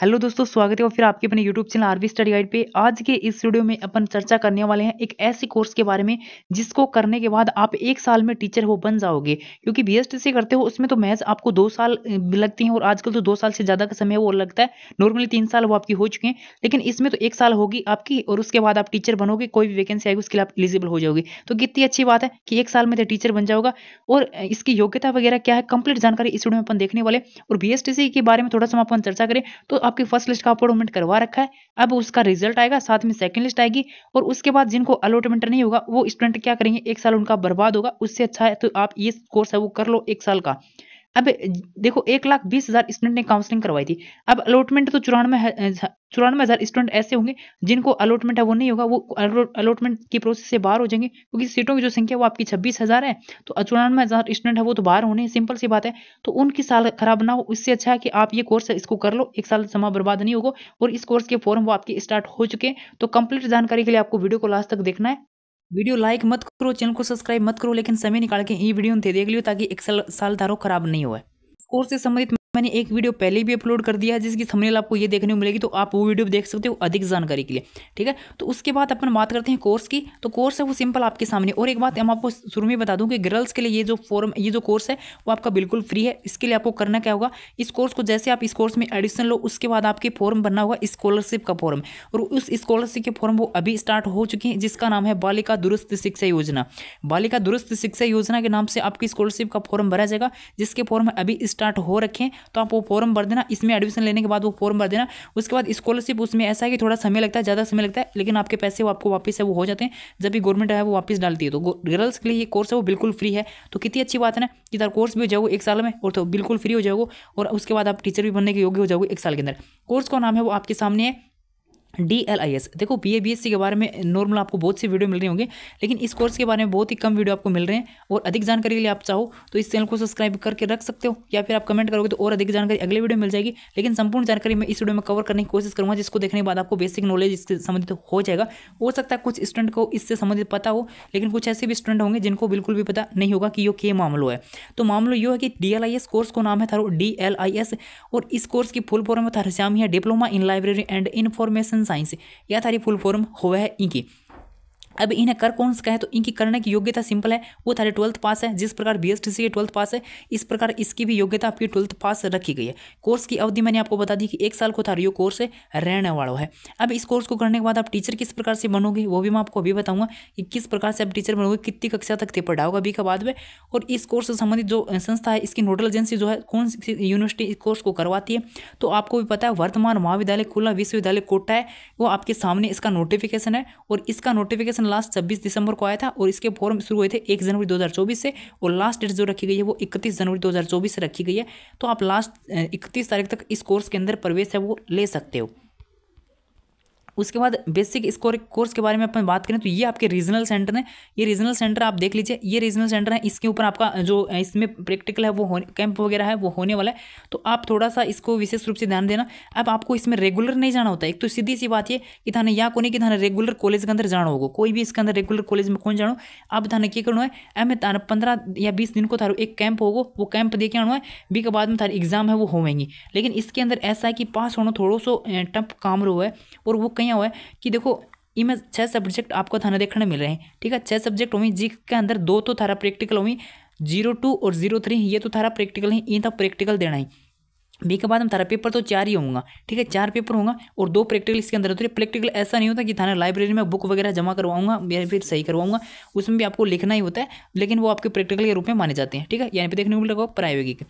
Hello दोस्तों, स्वागत है और फिर आपके अपने YouTube channel RV study guide पे। आज के इस वीडियो में अपन चर्चा करने वाले हैं एक ऐसे कोर्स के बारे में जिसको करने के बाद आप 1 साल में टीचर हो बन जाओगे। क्योंकि बीएसटीसी करते हो उसमें तो महज़ आपको 2 साल लगती हैं और आजकल तो 2 साल से ज़्यादा का समय वो लगता है। नॉर्मली 3 साल वो आपकी हो चुके हैं, लेकिन इसमें तो 1 साल होगी आपकी और उसके बाद आप टीचर बनोगे। कोई भी वैकेंसी आएगी उसके लिए आप एलिजिबल हो जाओगे। तो कितनी अच्छी बात है कि 1 साल में तो टीचर बन जाओगा। और इसकी योग्यता वगैरह क्या है, कंप्लीट जानकारी इस वीडियो में अपन देखने वाले। और बीएसटीसी के बारे में थोड़ा-सा हम अपन चर्चा करें तो आपकी फर्स्ट लिस्ट का अपॉइंटमेंट करवा रखा है। अब उसका रिजल्ट आएगा, साथ में सेकंड लिस्ट आएगी और उसके बाद जिनको अलॉटमेंट नहीं होगा वो स्टूडेंट क्या करेंगे, 1 साल उनका बर्बाद होगा। उससे अच्छा है तो आप ये कोर्स है वो कर लो 1 साल का। अब देखो 1,20,000 स्टूडेंट ने काउंसलिंग करवाई थी। अब अलॉटमेंट तो 94,000 स्टूडेंट ऐसे होंगे जिनको अलॉटमेंट है वो नहीं होगा, वो अलॉटमेंट की प्रोसेस से बाहर हो जाएंगे क्योंकि सीटों की जो संख्या वो आपकी 26,000 है। तो 94,000 स्टूडेंट है वो तो बाहर होने, सिंपल सी बात है। तो उनकी साल खराब ना हो, इससे अच्छा है कि आप ये कोर्स है इसको कर लो, 1 साल समय बर्बाद नहीं होगा। और इस कोर्स के फॉर्म वो आपके स्टार्ट हो चुके हैं। तो कंप्लीट जानकारी के लिए आपको वीडियो को लास्ट तक देखना है। वीडियो लाइक मत करो, चैनल को सब्सक्राइब मत करो, लेकिन समय निकाल के ये वीडियो देख लियो ताकि 1 साल तारो खराब नहीं हुआ। कोर्स से संबंधित मैंने एक वीडियो पहले भी अपलोड कर दिया है जिसकी थंबनेल आपको ये देखने को मिलेगी, तो आप वो वीडियो भी देख सकते हो अधिक जानकारी के लिए। ठीक है, तो उसके बाद अपन बात करते हैं कोर्स की। तो कोर्स है वो सिंपल आपके सामने। और एक बात हम आपको शुरू में बता दूं कि गर्ल्स के लिए ये जो कोर्स है वो आपका बिल्कुल फ्री है। इसके लिए आपको करना क्या होगा, इस कोर्स को जैसे आप इस कोर्स में एडिशन लो उसके बाद आपके फॉर्म बनना होगा स्कॉलरशिप का फॉर्म। और उस स्कॉलरशिप के फॉर्म वो अभी स्टार्ट हो चुके हैं जिसका नाम है बालिका दुरुस्त शिक्षा योजना। बालिका दुरुस्त शिक्षा योजना के नाम से आपकी स्कॉलरशिप का फॉर्म भरा जाएगा, जिसके फॉर्म अभी स्टार्ट हो रखे हैं। तो आप वो फॉर्म भर देना, इसमें एडमिशन लेने के बाद वो फॉर्म भर देना। उसके बाद स्कॉलरशिप उसमें ऐसा है कि थोड़ा समय लगता है, ज़्यादा समय लगता है, लेकिन आपके पैसे वो आपको वापस है वो हो जाते हैं जब भी गवर्नमेंट है वो वापस डालती है। तो गर्ल्स के लिए ये कोर्स है वो बिल्कुल फ्री है। तो कितनी अच्छी बात है ना कि तार कोर्स भी हो जाओगे 1 साल में और तो बिल्कुल फ्री हो जाओगे और उसके बाद आप टीचर भी बनने के योग्य हो जाओगे 1 साल के अंदर। कोर्स का नाम है वो आपके सामने है DLIS। देखो BA BSc के बारे में नॉर्मल आपको बहुत सी वीडियो मिल रही होंगे, लेकिन इस कोर्स के बारे में बहुत ही कम वीडियो आपको मिल रहे हैं। और अधिक जानकारी के लिए आप चाहो तो इस चैनल को सब्सक्राइब करके रख सकते हो, या फिर आप कमेंट करोगे तो और अधिक जानकारी अगले वीडियो में मिल जाएगी। लेकिन संपूर्ण जानकारी मैं इस वीडियो में कवर करने की कोशिश करूंगा, जिसको देखने के बाद आपको बेसिक नॉलेज इससे संबंधित हो जाएगा। हो सकता है कुछ स्टूडेंट को इससे संबंधित पता हो, लेकिन कुछ ऐसे भी स्टूडेंट होंगे जिनको बिल्कुल भी पता नहीं होगा कि ये क्या मामला है। तो मामला ये है कि DLIS कोर्स को नाम है थारो DLIS। और इस कोर्स की फुल फॉर्म थारे सामने है diploma in library and information science. या थारी फुल फॉर्म हुआ है इनकी। अब इन्हें कर कौन सा है, तो इनकी करने की योग्यता सिंपल है, वो थारे 12th पास है। जिस प्रकार BSTC के 12th पास है, इस प्रकार इसकी भी योग्यता आपकी 12th पास रखी गई है। कोर्स की अवधि मैंने आपको बता दी कि 1 साल को थारा यो कोर्स रहने वाला है। अब इस कोर्स को करने के बाद आप टीचर किस प्रकार से बनोगे वो भी मैं आपको अभी बताऊंगा कि किस प्रकार से आप टीचर बनोगे, कितनी कक्षा तक ते पढ़ाओगे अभी के बाद में। और इस कोर्स से संबंधित जो संस्था है, इसकी नोडल एजेंसी जो है, कौन सी यूनिवर्सिटी इस कोर्स को करवाती है, तो आपको भी पता है वर्तमान महाविद्यालय खुला विश्वविद्यालय कोटा है, वो आपके सामने इसका नोटिफिकेशन है। और इसका नोटिफिकेशन लास्ट 26 दिसंबर को आया था और इसके फॉर्म शुरू हुए थे 1 जनवरी 2024 से। और लास्ट डेट जो रखी गई है वो 31 जनवरी 2024 से रखी गई है। तो आप लास्ट 31 तारीख तक इस कोर्स के अंदर प्रवेश है वो ले सकते हो। उसके बाद बेसिक स्कोर कोर्स के बारे में अपन बात करें तो ये आपके रीजनल सेंटर है। ये रीजनल सेंटर आप देख लीजिए, ये रीजनल सेंटर है। इसके ऊपर आपका जो इसमें प्रैक्टिकल है वो कैंप वगैरह है वो होने वाला है। तो आप थोड़ा सा इसको विशेष रूप से ध्यान देना। अब आपको इसमें रेगुलर नहीं जाना होता है। एक तो सीधी सी बात ये कि थाने या कोने कि थाने रेगुलर कॉलेज के अंदर जाना होगा, कोई भी इसके अंदर रेगुलर कॉलेज में कौन जानो। अब थाने क्या करना है, एम 15 या 20 दिन को थारो एक कैंप होगा, वो कैंप दे के आना है। बी के बाद में थारी एग्जाम है वो होंगी। लेकिन इसके अंदर ऐसा है कि पास होना थोड़ा सो टफ काम रो है। और वो कहीं हुआ है कि देखो इनमें 6 सब्जेक्ट आपको थाना देखने मिल रहे हैं। ठीक है, 6 सब्जेक्ट होंगे जिसके अंदर 2 तो थारा प्रैक्टिकल होंगे, 02 और 03 ये तो थारा प्रैक्टिकल है, इन तब प्रैक्टिकल देना है। बी के बाद में थारा पेपर तो 4 ही होगा। ठीक है, 4 पेपर होगा और 2 प्रैक्टिकल इसके अंदर होते हैं। प्रैक्टिकल ऐसा नहीं होता कि थाना लाइब्रेरी में बुक वगैरह जमा करवाऊंगा या फिर सही करवाऊंगा, उसमें भी आपको लिखना ही होता है, लेकिन वो आपके प्रैक्टिकल के रूप में माने जाते हैं। ठीक है, यहाँ पे देखने को मिलेगा प्रायोगिक।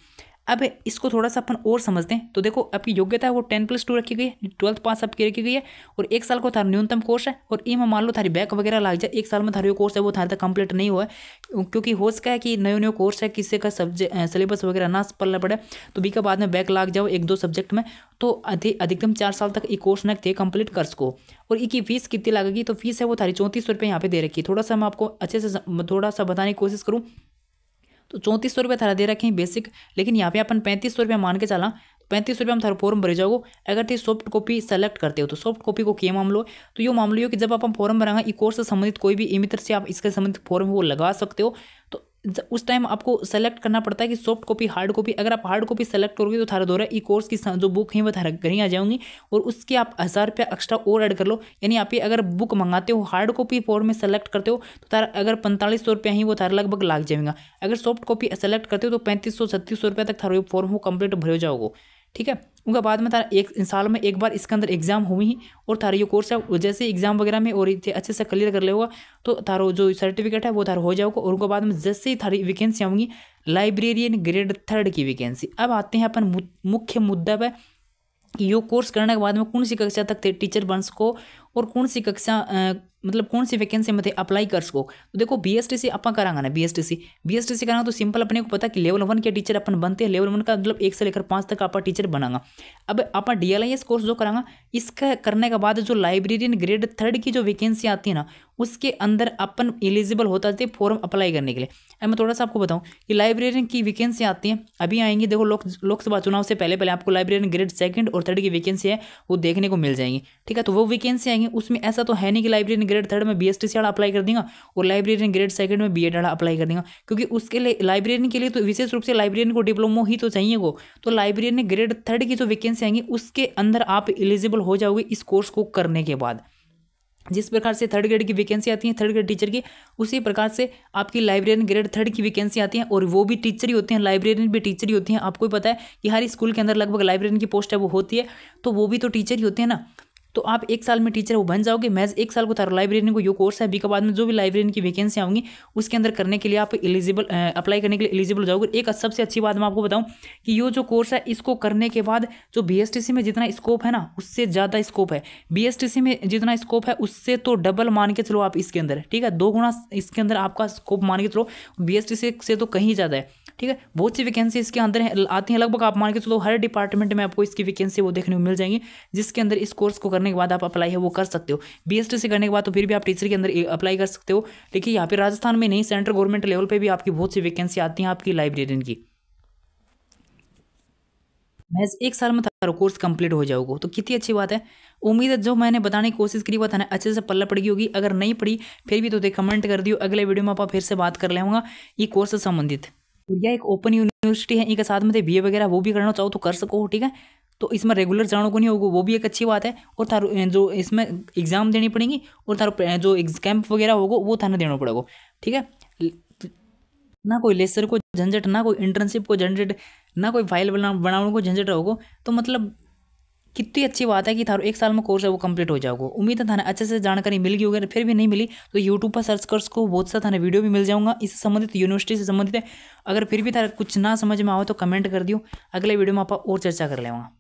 अब इसको थोड़ा सा अपन और समझते हैं। तो देखो आपकी योग्यता है वो 10+2 रखी गई है, 12th पास आपकी रखी गई है। और 1 साल को थारा न्यूनतम कोर्स है। और इनमें मान लो थारी बैक वगैरह लग जाए 1 साल में, थारी कोर्स है वो थारे तक कंप्लीट नहीं हुआ है, क्योंकि हो सका है कि नयो कोर्स है, किसी का सब्जेक्ट सिलेबस वगैरह ना पढ़ना पड़े, तो बी के बाद में बैक लग जाओ 1-2 सब्जेक्ट में, तो अधिकतम 4 साल तक ये कोर्स न थे कंप्लीट कर सको। और इसकी फीस कितनी लगेगी, तो फीस है वो थारी 3400 रुपये यहाँ पे दे रखी है। थोड़ा सा मैं आपको अच्छे से थोड़ा सा बताने की कोशिश करूँ तो 3400 रुपये थारा दे रखे हैं बेसिक, लेकिन यहाँ पे अपन 3500 रुपये मान के चला। 3500 रुपये में थारा फॉर्म भरे जाओगे। अगर तो सॉफ्ट कॉपी सेलेक्ट करते हो तो सॉफ्ट कॉपी को क्या मामलो है, तो ये मामलो है कि जब आप फॉर्म भराएंगे ई कोर्स से संबंधित कोई भी ई मित्र से आप इसके संबंधित फॉर्म वो लगा सकते हो। तो उस टाइम आपको सेलेक्ट करना पड़ता है कि सॉफ्ट कॉपी हार्ड कॉपी। अगर आप हार्ड कॉपी सेलेक्ट करोगे तो थारा दोरा ई कोर्स की जो बुक है वो थारा घर ही आ जाऊंगी और उसके आप 1000 रुपया एक्स्ट्रा और ऐड कर लो। यानी आप ये अगर बुक मंगाते हो हार्ड कॉपी फॉर्म में सेलेक्ट करते हो तो तारा अगर 4500 रुपया ही वो थारा लगभग लाग जाएगा। अगर सॉफ्ट कॉपी सेलेक्ट करते हो तो 3500-3600 रुपया तक थारा फॉर्म हो कंप्लीट भरे जाओगे। ठीक है, उनका बाद में तारा एक साल में एक बार इसके अंदर एग्जाम हुई ही और थारा ये कोर्स है जैसे एग्जाम वगैरह में और अच्छे से क्लियर कर ले होगा तो थारो जो सर्टिफिकेट है वो थारा हो जाओगे। और उनके बाद में जैसे ही थारी वैकेंसी आऊँगी लाइब्रेरियन ग्रेड 3 की वैकेंसी। अब आते हैं अपन मुख्य मुद्दा पे कि यो कोर्स करने के बाद में कौन सी कक्षा तक टीचर बन सको और कौन सी कक्षा मतलब कौन सी वैकेंसी में अप्लाई कर सको। तो देखो बीएसटीसी अपन करांगा ना, बीएसटीसी करांगा तो सिंपल अपने को पता कि लेवल 1 के टीचर अपन बनते हैं। लेवल 1 का मतलब 1 से लेकर 5 तक आप टीचर बनांगा। अब अपन डीएलआईएस कोर्स जो करांगा इसका करने के बाद जो लाइब्रेरियन ग्रेड 3 की जो वैकेंसी आती है ना उसके अंदर अपन एलिजिबल होता थे फॉर्म अप्लाई करने के लिए। अब मैं थोड़ा सा आपको बताऊं कि लाइब्रेरियन की वैकेंसी आती है अभी आएंगी। देखो लोकसभा चुनाव से पहले आपको लाइब्रेरियन ग्रेड 2 और 3 की वैकेंसी है वो देखने को मिल जाएंगी। ठीक है, तो वो वैकेंसी आएंगी। उसमें ऐसा तो है नहीं कि लाइब्रेरियन ग्रेड 3 में बीएसटीसी वाला अप्लाई कर देगा और लाइब्रेरियन ग्रेड 2 में बीएड वाला अप्लाई कर देगा, क्योंकि उसके लिए लाइब्रेरियन के लिए तो विशेष रूप से लाइब्रेरियन को डिप्लोमा ही तो चाहिए वो। तो लाइब्रेरियन ग्रेड 3 की जो वैकेंसी आएंगी उसके अंदर आप एलिजिबल हो जाओगे इस कोर्स को करने के बाद। जिस प्रकार से 3rd ग्रेड की वैकेंसी आती है 3rd ग्रेड टीचर की, उसी प्रकार से आपकी लाइब्रेरियन ग्रेड 3 की वैकेंसी आती है और वो भी टीचर ही होते हैं, लाइब्रेरियन भी टीचर ही होती हैं। आपको ही पता है कि हर स्कूल के अंदर लगभग लाइब्रेरियन की पोस्ट है वो होती है, तो वो भी तो टीचर ही होते हैं ना। तो आप 1 साल में टीचर वो बन जाओगे। महज 1 साल को तारा लाइब्रेरियन को यो कोर्स है। अभी के बाद में जो भी लाइब्रेरियन की वैकेंसी आऊंगी उसके अंदर करने के लिए आप एलिजिबल अप्लाई करने के लिए एलिजिबल हो जाओगे। एक सबसे अच्छी बात मैं आपको बताऊं कि यो जो कोर्स है इसको करने के बाद जो बीएसटीसी में जितना स्कोप है ना उससे ज़्यादा स्कोप है। बीएसटीसी में जितना स्कोप है उससे तो डबल मान के चलो आप इसके अंदर। ठीक है, 2 गुना इसके अंदर आपका स्कोप मान के चलो, बीएसटीसी से तो कहीं ज़्यादा है। ठीक है, बहुत सी वैकेंसी इसके अंदर आती हैं, लगभग आप मान के चलो हर डिपार्टमेंट में आपको इसकी वैकेंसी वो देखने को मिल जाएंगी, जिसके अंदर इस कोर्स को करने के बाद आप अप्लाई है वो कर सकते हो। बीएसटीसी करने के बाद तो फिर भी आप टीचर के अंदर अप्लाई कर सकते हो। देखिए यहाँ पे राजस्थान में नहीं, सेंट्रल गवर्नमेंट लेवल पे भी आपकी बहुत सी वैकेंसी आती हैं आपकी लाइब्रेरियन की। महज 1 साल में तारा कोर्स कंप्लीट हो जाओगे तो कितनी अच्छी बात है। उम्मीद है जो मैंने बताने की कोशिश करी था ना अच्छे से पल्ला पड़ी होगी। अगर नहीं पड़ी फिर भी तो देख कमेंट कर दियो, अगले वीडियो में आप फिर से बात कर लेंगे ये कोर्स से संबंधित। यह एक ओपन यूनिवर्सिटी है, इनके साथ में बीए वगैरह वो भी करना चाहो तो कर सको। ठीक है, तो इसमें रेगुलर जाने को नहीं होगा, वो भी एक अच्छी बात है। और थारो जो इसमें एग्जाम देनी पड़ेगी और थारो जो कैंप वगैरह होगा वो थाने देना पड़ेगा। ठीक है, ना कोई लेक्चर को झंझट, ना कोई इंटर्नशिप को झंझट, ना कोई फाइल बनाने को झंझट होगा। तो मतलब कितनी अच्छी बात है कि थारो 1 साल में कोर्स है वो कंप्लीट हो जाओगे। उम्मीद है थाने अच्छे से जानकारी मिल गई होगी। फिर भी नहीं मिली तो यूट्यूब पर सर्च कर सको, बहुत सा थाने वीडियो भी मिल जाऊंगा इससे संबंधित, यूनिवर्सिटी से संबंधित है। अगर फिर भी थारा कुछ ना समझ में आओ तो कमेंट कर दियो, अगले वीडियो में आप और चर्चा कर लेंगे।